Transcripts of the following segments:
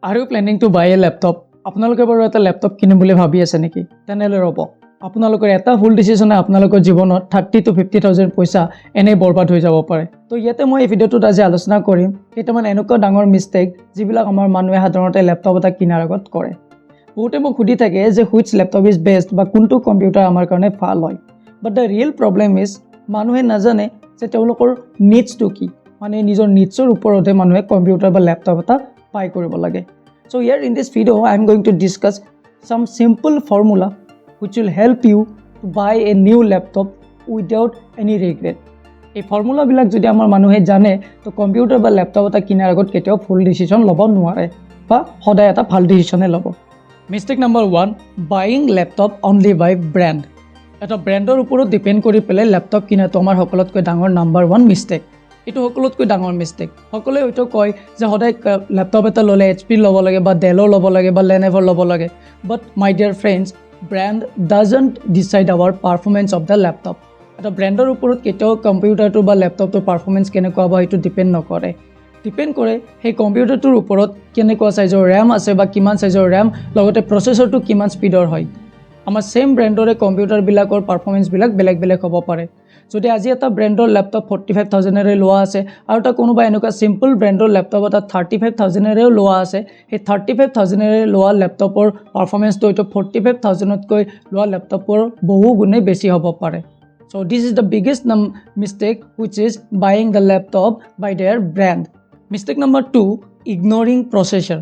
Are you planning to buy a laptop? আপোনালোকে বাৰু এটা ল্যাপটপ কিনিম বুলি ভাবি আছে নেকি? তেনেহলে ৰব। আপোনালোকৰ এটা ভুল ডিসিশনে আপোনালোকৰ জীৱনত 30 to 50,000 পইচা এনে বৰবাদ হৈ যাব পাৰে। তো ইয়াতে মই এই ভিডিওটোত আজি আলোচনা কৰিম কেইটামান এনেকুৱা ডাঙৰ মিস্টেক যিবিলাক আমাৰ মানুহে সাধাৰণতে ল্যাপটপ এটা কিনাৰ আগত কৰে। বহুতে মোক সুধি থাকে যে which laptop is best বা কোনটো কম্পিউটাৰ আমাৰ কাৰণে ভাল হয়। But the real problem is মানুহে নাজানে যে তেওঁলোকৰ নিডছটো কি। মানে নিজৰ নিডছৰ ওপৰতে মানুহে কম্পিউটাৰ বা ল্যাপটপ এটা বাই কৰিব লাগে। So here in this video I am going to discuss some simple formula which will help you to buy a new laptop without any regret. এই ফৰ্মুলাবিলাক যদি আমাৰ মানুহে জানে তো কম্পিউটাৰ বা ল্যাপটপ এটা কিনাৰ আগত কেতিয়াও ফুল ডিসিশন ল'ব নোৱাৰে বা সদায় এটা ভাল ডিসিশনে ল'ব। Mistake number 1, buying laptop only by brand. এটা ব্ৰ্যান্ডৰ ওপৰত ডিপেন্ড কৰি পেলাই ল্যাপটপ কিনাটো আমাৰ সকলোতকৈ ডাঙৰ নাম্বাৰ 1 মিস্টেক। এইটো সকলোতকৈ ডাঙৰ মিস্টেক। সকলোৱে হয়তো কয় যে সদায় ল্যাপটপ এটা ল'লে HP ল'ব লাগে বা ডেলৰ ল'ব লাগে বা লেনেভৰ ল'ব লাগে। But my dear friends, brand doesn't decide our performance of the laptop. এটা ব্ৰ্যান্ডৰ ওপৰত কেতিয়াও কম্পিউটাৰটো বা ল্যাপটপটোৰ পাৰফৰ্মেন্স কেনেকুৱা বা সেইটো ডিপেন্ড নকৰে। ডিপেন্ড কৰে সেই কম্পিউটাৰটোৰ ওপৰত কেনেকুৱা সাইজৰ ৰ্যাম আছে বা কিমান সাইজৰ ৰ্যাম, লগতে প্ৰচেছৰটো কিমান স্পীডৰ হয়। আমাৰ সেম ব্ৰ্যান্ডৰে কম্পিউটাৰবিলাকৰ পাৰফৰ্মেন্সবিলাক বেলেগ বেলেগ হ'ব পাৰে। যদি আজি এটা ব্ৰ্যান্ডৰ ল্যাপটপ 45,000 এৰে লোৱা আছে আৰু এটা কোনোবা এনেকুৱা সিম্পল ব্ৰ্যান্ডৰ ল্যাপটপ এটা 35,000 এৰেও লোৱা আছে, সেই 35,000 এৰে লোৱা ল্যাপটপৰ পাৰফৰ্মেন্সটো হয়তো 45,000 তকৈ লোৱা ল্যাপটপৰ বহু গুণে বেছি হ'ব পাৰে। So this is the biggest mistake, which is buying the laptop by their brand. Mistake number 2, ignoring processor.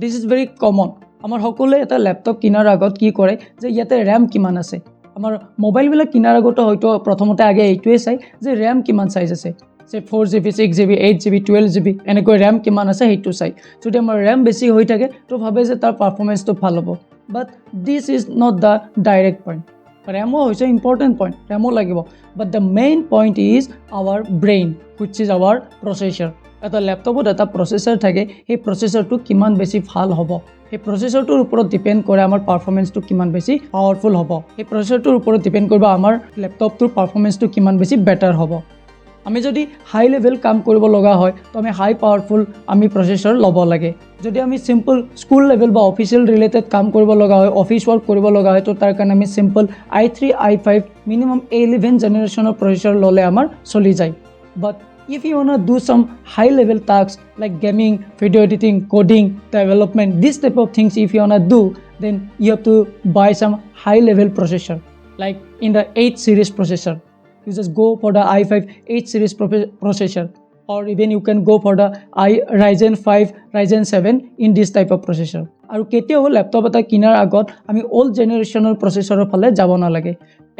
This is very common. আমাৰ সকলোৱে এটা ল্যাপটপ কিনাৰ আগত কি কৰে যে ইয়াতে RAM কিমান আছে। আমাৰ মোবাইলবিলাক কিনাৰ আগত হয়তো প্ৰথমতে আগে এইটোৱে চাই যে RAM কিমান সাইজ আছে। সে 4GB, 6GB, 8GB, 12GB এনেকৈ RAM কিমান আছে সেইটো চাই। যদি আমাৰ RAM বেছি হৈ থাকে তো ভাবে যে তাৰ পাৰফৰ্মেন্সটো ভাল হ'ব। But this is not the direct point. RAM হৈছে important point, RAM লাগিব, but the main point is our brain, which is our processor. এটা ল্যাপটপত এটা প্ৰচেছৰ থাকে, সেই প্ৰচেছৰটো কিমান বেছি ভাল হ'ব, সেই প্ৰচেছৰটোৰ ওপৰত ডিপেন্ড কৰে আমাৰ পাৰফৰ্মেন্সটো কিমান বেছি পাৱাৰফুল হ'ব। সেই প্ৰচেছৰটোৰ ওপৰত ডিপেন্ড কৰিব আমাৰ ল্যাপটপটোৰ পাৰফৰ্মেন্সটো কিমান বেছি বেটাৰ হ'ব। আমি যদি হাই লেভেল কাম কৰিব লগা হয় তো আমি হাই পাৱাৰফুল আমি প্ৰচেছৰ ল'ব লাগে। যদি আমি সিম্পল স্কুল লেভেল বা অফিচিয়েল ৰিলেটেড কাম কৰিব লগা হয়, অফিচ ৱৰ্ক কৰিব লগা হয়, তো তাৰ কাৰণে আমি simple i3 i5 minimum 11 জেনেৰেশ্যনৰ processor ল'লে আমাৰ চলি যায়। বাট if you want to do some high level tasks like gaming, video editing, coding, development, this type of things, if you want to do, then you have to buy some high level processor like in the 8 series processor. You just go for the i5 8 series processor, or even you can go for the Ryzen 5, Ryzen 7 in this type of processor. আৰু কেতিয়াও laptop এটা কিনাৰ আগত আমি old জেনেৰেশ্যনৰ প্ৰচেছৰৰ ফালে যাব নালাগে।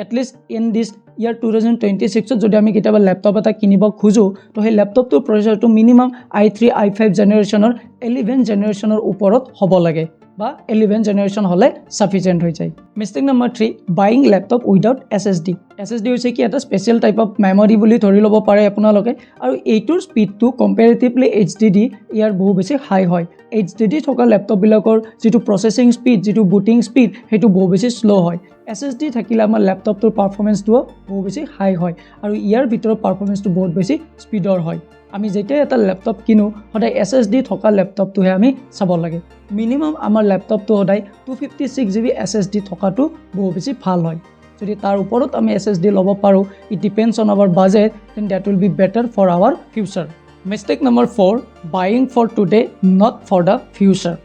At least in this ইয়াৰ 2026 যদি আমি কেতিয়াবা ল্যাপটপ এটা কিনিব খোজো তো সেই ল্যাপটপটোৰ প্ৰচেছৰটো মিনিমাম i3 i5 জেনেৰেশ্যনৰ 11 জেনেৰেশ্যনৰ ওপৰত হ'ব লাগে বা 11 জেনেৰেশ্যন হ'লে সাফিচিয়েন্ট হৈ যায়। Mistake number 3, buying laptop without SSD। SSD হৈছে কি এটা স্পেচিয়েল টাইপ অফ মেমৰি বুলি ধৰি ল'ব পাৰে আপোনালোকে, আৰু এইটোৰ স্পীডটো কম্পেৰেটিভলি HDD ইয়াৰ বহু বেছি হাই হয়। HDD থকা ল্যাপটপবিলাকৰ যিটো প্ৰচেছিং স্পীড, যিটো বুটিং স্পীড, সেইটো বহু বেছি শ্ল' হয়। SSD থাকিলে আমাৰ ল্যাপটপটোৰ পাৰফৰ্মেন্সটো বহু বেছি হাই হয় আৰু ইয়াৰ ভিতৰত পাৰফৰ্মেন্সটো বহুত বেছি স্পীডৰ হয়। আমি যেতিয়া এটা ল্যাপটপ কিনো সদায় SSD থকা ল্যাপটপটোহে আমি চাব লাগে। মিনিমাম আমাৰ ল্যাপটপটো সদায় 256GB SSD থকাটো বহু বেছি ভাল হয়। যদি তাৰ ওপৰত আমি SSD ল'ব পাৰোঁ, it depends on our budget, then that will be better for our future. Mistake number 4, buying for today not for the future.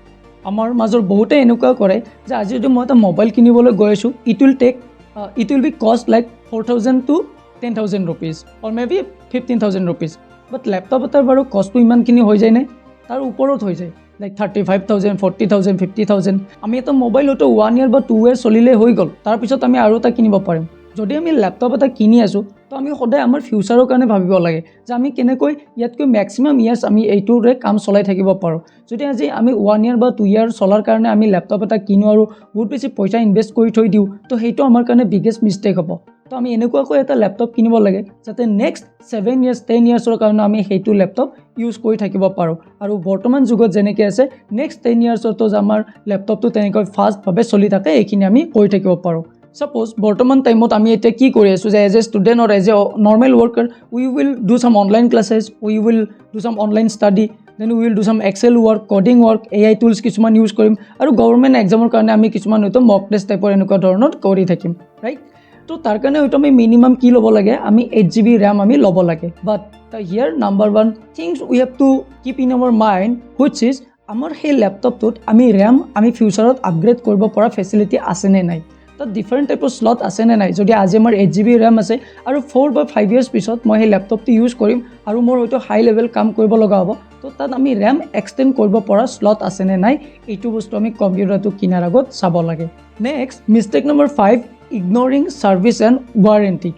আমাৰ মাজৰ বহুতে এনেকুৱা কৰে যে আজি যদি মই এটা মোবাইল কিনিবলৈ গৈ আছোঁ, ইট উইল বি কষ্ট like 4,000 to 10,000 rupees or maybe 15,000 rupees. But laptop এটাৰ বাৰু কষ্টটো ইমানখিনি হৈ যায়নে? তাৰ ওপৰত হৈ যায়, লাইক 35,000, 40,000, 50,000। আমি এটা মোবাইল হয়তো 1 year বা 2 years চলিলে হৈ গ'ল, তাৰপিছত আমি আৰু এটা কিনিব পাৰিম। যদি আমি ল্যাপটপ এটা কিনি আছোঁ তো আমি সদায় আমাৰ ফিউচাৰৰ কাৰণে ভাবিব লাগে যে আমি কেনেকৈ ইয়াতকৈ মেক্সিমাম ইয়াৰ্ছ আমি এইটোৰে কাম চলাই থাকিব পাৰোঁ। যদি আজি আমি 1 year বা 2 year চলাৰ কাৰণে আমি ল্যাপটপ এটা কিনো আৰু বহুত বেছি পইচা ইনভেষ্ট কৰি থৈ দিওঁ, তো সেইটো আমাৰ কাৰণে বিগেষ্ট মিষ্টেক হ'ব। তো আমি এনেকুৱাকৈ এটা ল্যাপটপ কিনিব লাগে যাতে নেক্সট 7 years 10 yearsৰ কাৰণে আমি সেইটো ল্যাপটপ ইউজ কৰি থাকিব পাৰোঁ। আৰু বৰ্তমান যুগত যেনেকৈ আছে নেক্সট 10 yearsতো আমাৰ ল্যাপটপটো তেনেকৈ ফাষ্টভাৱে চলি থাকে, এইখিনি আমি কৰি থাকিব পাৰোঁ। Suppose বৰ্তমান টাইমত আমি এতিয়া কি কৰি আছোঁ যে as a student or as a normal worker we will do some online classes, we will do some online study, then will do some excel work coding work AI tools কিছুমান use কৰিম আৰু government এক্সামৰ কাৰণে আমি কিছুমান হয়তো মক test টাইপৰ এনেকুৱা ধৰণৰ কৰি থাকিম ৰাইট তো তাৰ কাৰণে হয়তো আমি মিনিমাম কি ল'ব লাগে আমি 8GB RAM আমি ল'ব লাগে but here number 1 things we have to keep in our mind which is আমাৰ সেই লেপটপটোত আমি RAM আমি ফিউচাৰত আপগ্ৰেড কৰিব পৰা ফেচিলিটি আছেনে নাই তাত ডিফাৰেণ্ট টাইপৰ স্লট আছেনে নাই যদি আজি আমাৰ 8GB RAM আছে আৰু 4 বা 5 ইয়াৰ্ছ পিছত মই সেই লেপটপটো ইউজ কৰিম আৰু মোৰ হয়তো হাই লেভেল কাম কৰিব লগা হ'ব তো তাত আমি RAM এক্সটেণ্ড কৰিব পৰা স্লট আছেনে নাই এইটো বস্তু আমি কম্পিউটাৰটো কিনাৰ আগত চাব লাগে next mistake number 5 ignoring service and warranty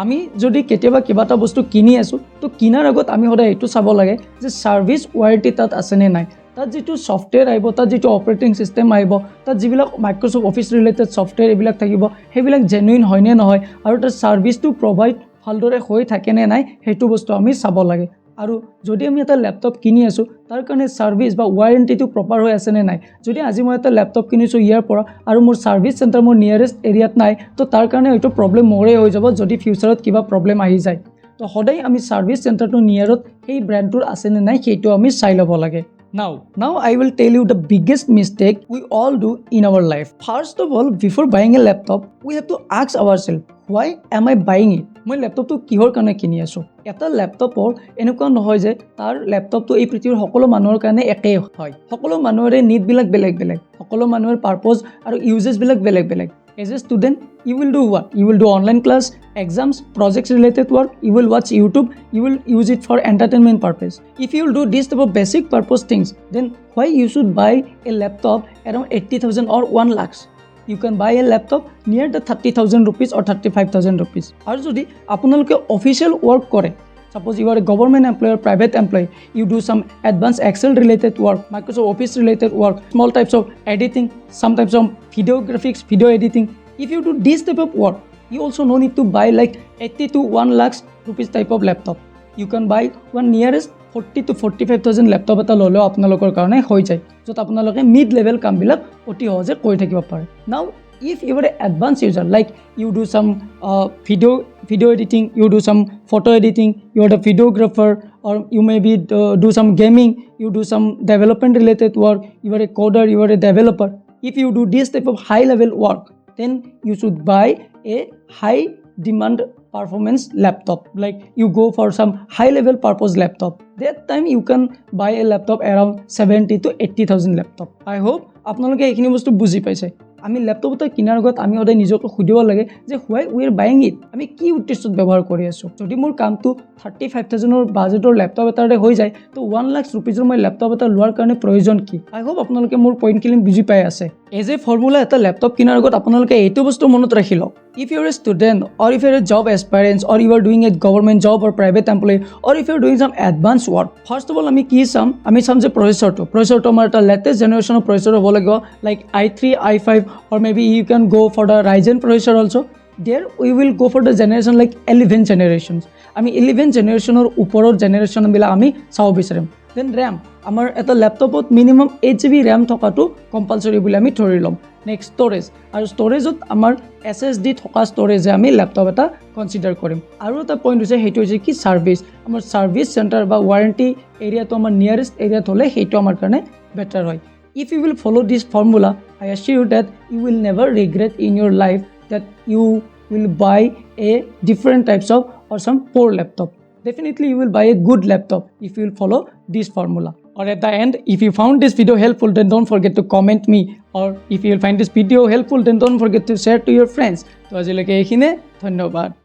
আমি যদি কেতিয়াবা কিবা এটা বস্তু কিনি আছোঁ তো কিনাৰ আগত আমি সদায় এইটো চাব লাগে যে ছাৰ্ভিচ ৱাৰেণ্টি তাত আছেনে নাই তাত যিটো ছফ্টৱেৰ আহিব তাত যিটো অপাৰেটিং চিষ্টেম আহিব তাত যিবিলাক মাইক্ৰ'ছফ্ট অফিচ ৰিলেটেড ছফ্টৱেৰ এইবিলাক থাকিব সেইবিলাক জেনুইন হয়নে নহয় আৰু তাৰ ছাৰ্ভিচটো প্ৰভাইড ভালদৰে হৈ থাকেনে নাই সেইটো বস্তু আমি চাব লাগে আৰু যদি আমি এটা লেপটপ কিনি আছোঁ তাৰ কাৰণে ছাৰ্ভিচ বা ৱাৰেণ্টিটো প্ৰপাৰ হৈ আছেনে নাই যদি আজি মই এটা লেপটপ কিনিছোঁ ইয়াৰ পৰা আৰু মোৰ ছাৰ্ভিচ চেণ্টাৰ মোৰ নিয়াৰেষ্ট এৰিয়াত নাই তো তাৰ কাৰণে হয়তো প্ৰব্লেম মোৰে হৈ যাব যদি ফিউচাৰত কিবা প্ৰব্লেম আহি যায় তো সদায় আমি ছাৰ্ভিচ চেণ্টাৰটো নিয়াৰত সেই ব্ৰেণ্ডটোৰ আছেনে নাই সেইটো আমি চাই ল'ব লাগে Now I will tell you the biggest mistake we all do in our life. First of all, before buying a laptop, we have to ask ourselves, why am I buying it? মই লেপটপটো কিহৰ কাৰণে কিনি আছোঁ এটা লেপটপৰ এনেকুৱা নহয় যে তাৰ লেপটপটো এই পৃথিৱীৰ সকলো মানুহৰ কাৰণে একেই হয় সকলো মানুহৰে নিডবিলাক বেলেগ বেলেগ সকলো মানুহৰ পাৰপজ আৰু ইউজেছবিলাক বেলেগ বেলেগ As a student, you will do what? You will do online class, exams, projects related work, you will watch YouTube, you will use it for entertainment purpose. If you will do these type of basic purpose things, then why you should buy a laptop around 80,000 or 1 lakhs? You can buy a laptop near the 30,000 rupees or 35,000 rupees. আৰু যদি আপোনালোকে official work কৰে Suppose you are a government employee or private employee, you do some advanced Excel related work, Microsoft Office related work, small types of editing, some types of video graphics, video editing. If you do this type of work, you also no need to buy like 80 to 1 lakhs rupees type of laptop. You can buy one nearest 40 to 45,000 laptop এটা ল'লেও আপোনালোকৰ কাৰণে হৈ যায় য'ত আপোনালোকে mid level কামবিলাক অতি সহজে কৰি থাকিব পাৰে Now if you are an advanced user like you do some video editing you do some photo editing you are a videographer or you maybe do some gaming you do some development related work you are a coder you are a developer if you do this type of high level work then you should buy a high demand performance laptop like you go for some high level purpose laptop that time you can buy a laptop around 70 to 80,000 laptop I hope আপোনালোকে এইখিনি বস্তু বুজি পাইছে আমি laptop এটা কিনাৰ আগত আমি সদায় নিজকে সুধিব লাগে যে why we are buying it আমি কি উদ্দেশ্যত ব্যৱহাৰ কৰি আছো যদি মোৰ কামটো 35,000 ৰ বাজেটৰ লেপটপ এটাৰে হৈ যায় তো 1 লাখ रुपीजৰ মই লেপটপ এটা লোৱাৰ কাৰণে প্ৰয়োজন কি আই হোপ আপোনালোকে মোৰ পইণ্টখিনি বুজি পাই আছে এজ এ ফৰ্মুলা এটা লেপটপ কিনাৰ আগত আপোনালোকে এইটো বস্তু মনত ৰাখি লওক if you are a student or if you are a job aspirant or you are doing a government job or private employee or if you are doing some advanced work first of all আমি কি চাম আমি চাম যে প্ৰচেছৰটো আমাৰ এটা latest জেনেৰেশ্যনৰ processor হ'ব লাগিব like i3 i5 or maybe you can go for the Ryzen processor also there we will go for the generation like 11 generations আমি 11 generationৰ ওপৰৰ generation বিলাক আমি চাব বিচাৰিম then RAM আমাৰ এটা ল্যাপটপত মিনিমাম 8GB RAM থকাটো কম্পালসৰি বুলি আমি ধৰি লম নেক্সট ষ্টৰেজ আৰু ষ্টৰেজত আমাৰ SSD থকা ষ্টৰেজে আমি ল্যাপটপ এটা কনসিডাৰ কৰিম আৰু এটা পইণ্ট হৈছে হেতু হৈছে কি সাৰ্ভিস আমাৰ সাৰ্ভিস চেণ্টাৰ বা ওয়াৰেন্টি এৰিয়াটো আমাৰ নিয়াৰেষ্ট এৰিয়াত হলে হেতু আমাৰ কাৰণে বেটাৰ হয় if you will follow this formula I assure you that you will never regret in your life that you will buy a different types of or some poor laptop definitely you will buy a good laptop if you will follow this formula or at the end if you found this video helpful then don't forget to comment me or if you will find this video helpful then don't forget to share to your friends to ajileke ekhine dhanyabad